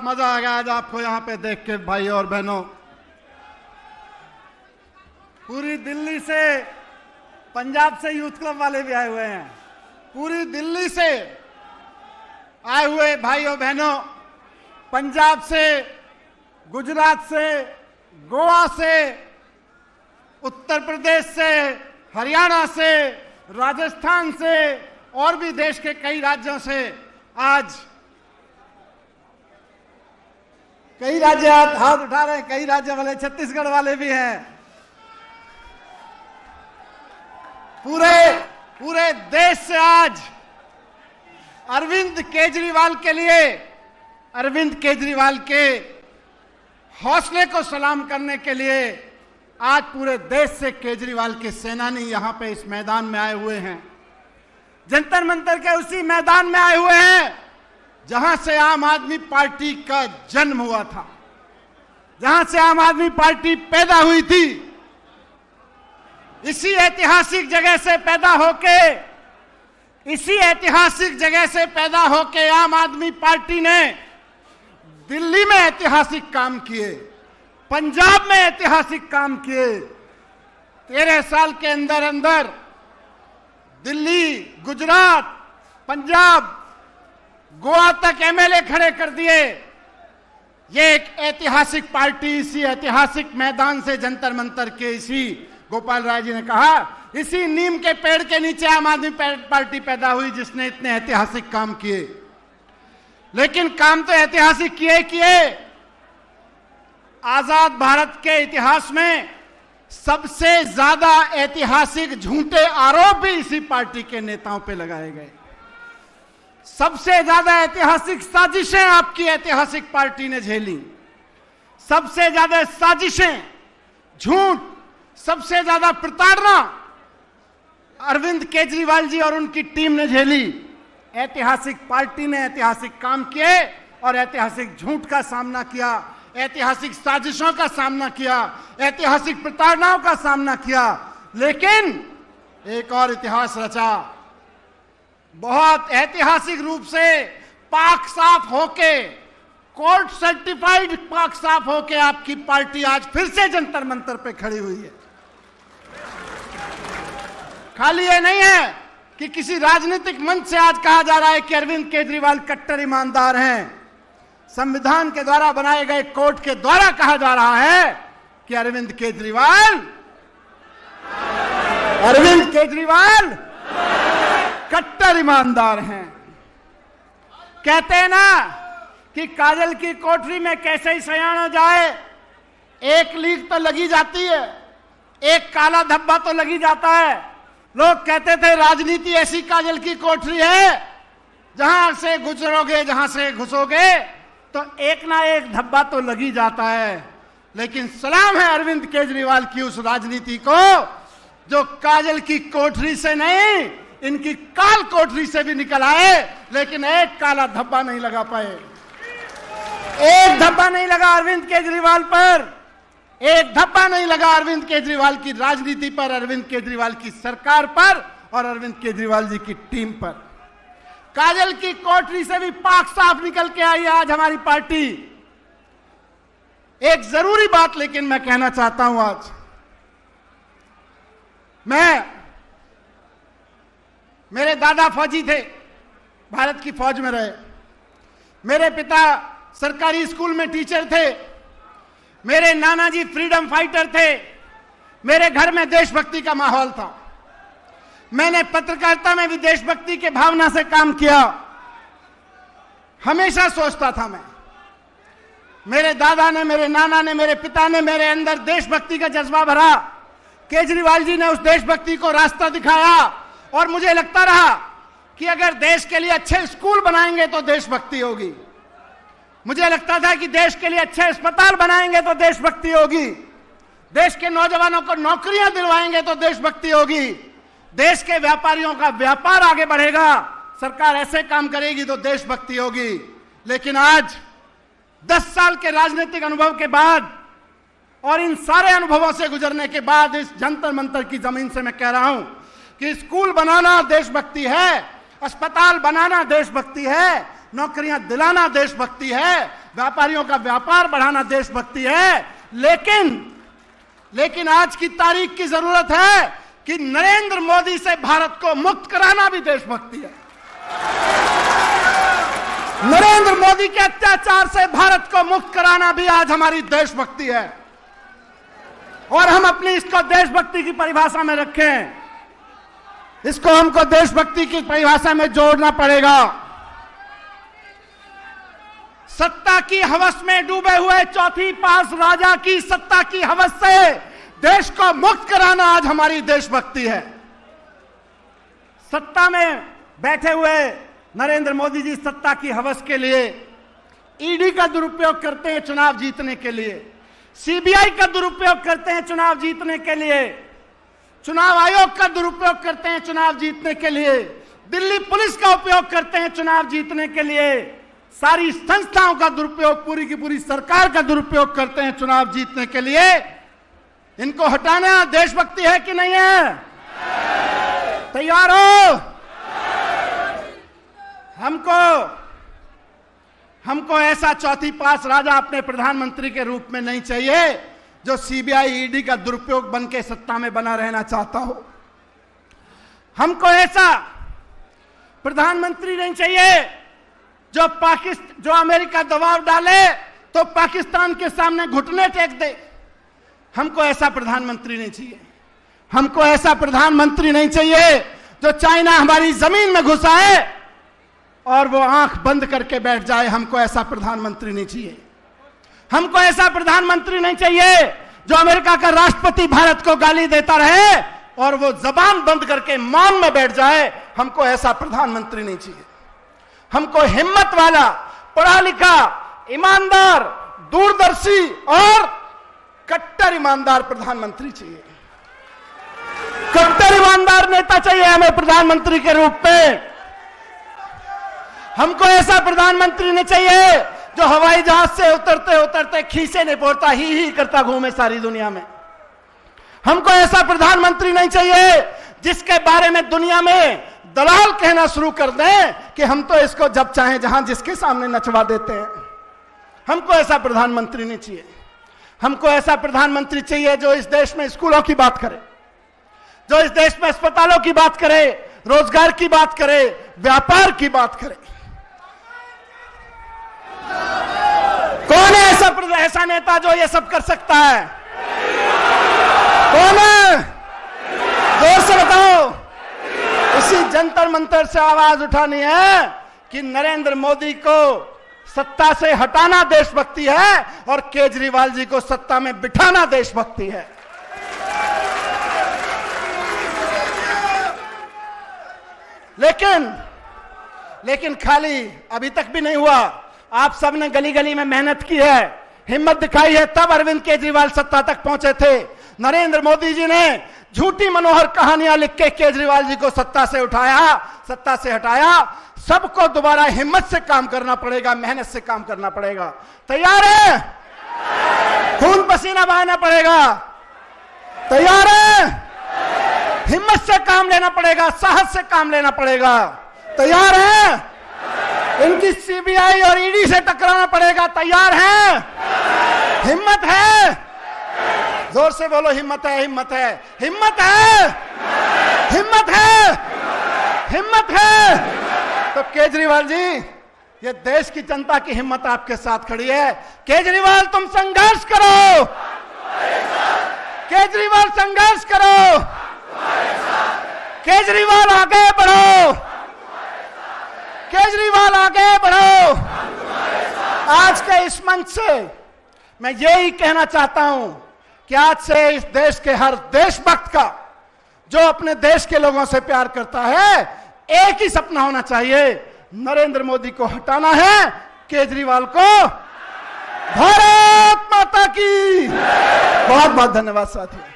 मजा आ गया आज आपको यहाँ पे देख के भाई और बहनों। पूरी दिल्ली से, पंजाब से यूथ क्लब वाले भी आए हुए हैं, पूरी दिल्ली से आए हुए भाई और बहनों, पंजाब से, गुजरात से, गोवा से, उत्तर प्रदेश से, हरियाणा से, राजस्थान से और भी देश के कई राज्यों से आज कई राज्य हाथ उठा रहे हैं, कई राज्य वाले, छत्तीसगढ़ वाले भी हैं। पूरे देश से आज अरविंद केजरीवाल के लिए, अरविंद केजरीवाल के हौसले को सलाम करने के लिए आज पूरे देश से केजरीवाल के सेनानी यहां पे इस मैदान में आए हुए हैं। जंतर मंतर के उसी मैदान में आए हुए हैं जहां से आम आदमी पार्टी का जन्म हुआ था, जहां से आम आदमी पार्टी पैदा हुई थी। इसी ऐतिहासिक जगह से पैदा होके, इसी ऐतिहासिक जगह से पैदा होके आम आदमी पार्टी ने दिल्ली में ऐतिहासिक काम किए, पंजाब में ऐतिहासिक काम किए। 13 साल के अंदर अंदर दिल्ली, गुजरात, पंजाब, गोवा तक एमएलए खड़े कर दिए। ये एक ऐतिहासिक पार्टी इसी ऐतिहासिक मैदान से, जंतर मंतर के, इसी गोपाल राय जी ने कहा, इसी नीम के पेड़ के नीचे आम आदमी पार्टी पैदा हुई जिसने इतने ऐतिहासिक काम किए। लेकिन काम तो ऐतिहासिक किए। आजाद भारत के इतिहास में सबसे ज्यादा ऐतिहासिक झूठे आरोप भी इसी पार्टी के नेताओं पे लगाए गए। सबसे ज्यादा ऐतिहासिक साजिशें आपकी ऐतिहासिक पार्टी ने झेली। सबसे ज्यादा साजिशें, झूठ, सबसे ज्यादा प्रताड़ना अरविंद केजरीवाल जी और उनकी टीम ने झेली। ऐतिहासिक पार्टी ने ऐतिहासिक काम किए और ऐतिहासिक झूठ का सामना किया, ऐतिहासिक साजिशों का सामना किया, ऐतिहासिक प्रताड़नाओं का सामना किया। लेकिन एक और इतिहास रचा, बहुत ऐतिहासिक रूप से पाक साफ होके, कोर्ट सर्टिफाइड पाक साफ होके आपकी पार्टी आज फिर से जंतर मंतर पे खड़ी हुई है। खाली ये नहीं है कि किसी राजनीतिक मंच से आज कहा जा रहा है कि अरविंद केजरीवाल कट्टर ईमानदार हैं। संविधान के द्वारा बनाए गए कोर्ट के द्वारा कहा जा रहा है कि अरविंद केजरीवाल कट्टर ईमानदार हैं। कहते हैं ना कि काजल की कोठरी में कैसे ही सयान हो जाए, एक लीक तो लगी जाती है, एक काला धब्बा तो लगी जाता है। लोग कहते थे राजनीति ऐसी काजल की कोठरी है, जहां से गुजरोगे, जहां से घुसोगे तो एक ना एक धब्बा तो लगी जाता है। लेकिन सलाम है अरविंद केजरीवाल की उस राजनीति को जो काजल की कोठरी से नहीं, इनकी काल कोठरी से भी निकल आए, लेकिन एक काला धब्बा नहीं लगा पाए। एक धब्बा नहीं लगा अरविंद केजरीवाल पर, एक धब्बा नहीं लगा अरविंद केजरीवाल की राजनीति पर, अरविंद केजरीवाल की सरकार पर और अरविंद केजरीवाल जी की टीम पर। काजल की कोठरी से भी पाक साफ निकल के आई आज हमारी पार्टी। एक जरूरी बात लेकिन मैं कहना चाहता हूं आज, मेरे दादा फौजी थे, भारत की फौज में रहे। मेरे पिता सरकारी स्कूल में टीचर थे। मेरे नाना जी फ्रीडम फाइटर थे। मेरे घर में देशभक्ति का माहौल था। मैंने पत्रकारिता में भी देशभक्ति के भावना से काम किया। हमेशा सोचता था मैं, मेरे दादा ने, मेरे नाना ने, मेरे पिता ने मेरे अंदर देशभक्ति का जज्बा भरा। केजरीवाल जी ने उस देशभक्ति को रास्ता दिखाया और मुझे लगता रहा कि अगर देश के लिए अच्छे स्कूल बनाएंगे तो देशभक्ति होगी। मुझे लगता था कि देश के लिए अच्छे अस्पताल बनाएंगे तो देशभक्ति होगी। देश के नौजवानों को नौकरियां दिलवाएंगे तो देशभक्ति होगी। देश के व्यापारियों का व्यापार आगे बढ़ेगा, सरकार ऐसे काम करेगी तो देशभक्ति होगी। लेकिन आज 10 साल के राजनीतिक अनुभव के बाद और इन सारे अनुभवों से गुजरने के बाद इस जंतर मंतर की जमीन से मैं कह रहा हूं कि स्कूल बनाना देशभक्ति है, अस्पताल बनाना देशभक्ति है, नौकरियां दिलाना देशभक्ति है, व्यापारियों का व्यापार बढ़ाना देशभक्ति है। लेकिन आज की तारीख की जरूरत है कि नरेंद्र मोदी से भारत को मुक्त कराना भी देशभक्ति है। नरेंद्र मोदी के अत्याचार से भारत को मुक्त कराना भी आज हमारी देशभक्ति है। और हम अपनी इसको देशभक्ति की परिभाषा में रखें, इसको हमको देशभक्ति की परिभाषा में जोड़ना पड़ेगा। सत्ता की हवस में डूबे हुए चौथी पास राजा की सत्ता की हवस से देश को मुक्त कराना आज हमारी देशभक्ति है। सत्ता में बैठे हुए नरेंद्र मोदी जी सत्ता की हवस के लिए ईडी का दुरुपयोग करते हैं चुनाव जीतने के लिए, सीबीआई का दुरुपयोग करते हैं चुनाव जीतने के लिए, चुनाव आयोग का दुरुपयोग करते हैं चुनाव जीतने के लिए, दिल्ली पुलिस का उपयोग करते हैं चुनाव जीतने के लिए, सारी संस्थाओं का दुरुपयोग, पूरी की पूरी सरकार का दुरुपयोग करते हैं चुनाव जीतने के लिए। इनको हटाना देशभक्ति है कि नहीं है? तैयार हो? हमको ऐसा चौथी पास राजा अपने प्रधानमंत्री के रूप में नहीं चाहिए जो सीबीआई ईडी का दुरुपयोग बन के सत्ता में बना रहना चाहता हो। हमको ऐसा प्रधानमंत्री नहीं चाहिए जो अमेरिका दबाव डाले तो पाकिस्तान के सामने घुटने टेक दे। हमको ऐसा प्रधानमंत्री नहीं चाहिए। हमको ऐसा प्रधानमंत्री नहीं चाहिए जो चाइना हमारी जमीन में घुसाए और वो आंख बंद करके बैठ जाए। हमको ऐसा प्रधानमंत्री नहीं चाहिए। हमको ऐसा प्रधानमंत्री नहीं चाहिए जो अमेरिका का राष्ट्रपति भारत को गाली देता रहे और वो जबान बंद करके मौन में बैठ जाए। हमको ऐसा प्रधानमंत्री नहीं चाहिए। हमको हिम्मत वाला, पढ़ा लिखा, ईमानदार, दूरदर्शी और कट्टर ईमानदार प्रधानमंत्री चाहिए। कट्टर ईमानदार नेता चाहिए हमें प्रधानमंत्री के रूप में। हमको ऐसा प्रधानमंत्री नहीं चाहिए जो हवाई जहाज से उतरते उतरते खीसे नहीं पोड़ता, ही करता घूमे सारी दुनिया में। हमको ऐसा प्रधानमंत्री नहीं चाहिए जिसके बारे में दुनिया में दलाल कहना शुरू कर दें कि हम तो इसको जब चाहें जहां जिसके सामने नचवा देते हैं। हमको ऐसा प्रधानमंत्री नहीं चाहिए। हमको ऐसा प्रधानमंत्री चाहिए जो इस देश में स्कूलों की बात करे, जो इस देश में अस्पतालों की बात करे, रोजगार की बात करे, व्यापार की बात करे। कौन है ऐसा नेता जो ये सब कर सकता है? कौन है? जोर से बताओ। इसी जंतर मंतर से आवाज उठानी है कि नरेंद्र मोदी को सत्ता से हटाना देशभक्ति है और केजरीवाल जी को सत्ता में बिठाना देशभक्ति है। लेकिन खाली अभी तक भी नहीं हुआ। आप सबने गली गली में मेहनत की है, हिम्मत दिखाई है, तब अरविंद केजरीवाल सत्ता तक पहुंचे थे। नरेंद्र मोदी जी ने झूठी मनोहर कहानियां लिख के केजरीवाल जी को सत्ता से हटाया। सबको दोबारा हिम्मत से काम करना पड़ेगा, मेहनत से काम करना पड़ेगा। तैयार है? खून पसीना बहाना पड़ेगा। तैयार है? हिम्मत से काम लेना पड़ेगा, साहस से काम लेना पड़ेगा। तैयार है? इनकी सीबीआई और ईडी से टकराना पड़ेगा। तैयार है? हिम्मत है? जोर से बोलो, हिम्मत है, हिम्मत है, हिम्मत है, हिम्मत है, हिम्मत है। तो केजरीवाल जी, ये देश की जनता की हिम्मत आपके साथ खड़ी है। केजरीवाल तुम संघर्ष करो, केजरीवाल संघर्ष करो, केजरीवाल आगे बढ़ो, केजरीवाल आगे बढ़ो। आज के इस मंच से मैं यही कहना चाहता हूं कि आज से इस देश के हर देशभक्त का, जो अपने देश के लोगों से प्यार करता है, एक ही सपना होना चाहिए, नरेंद्र मोदी को हटाना है, केजरीवाल को। भारत माता की। बहुत बहुत धन्यवाद साथियों।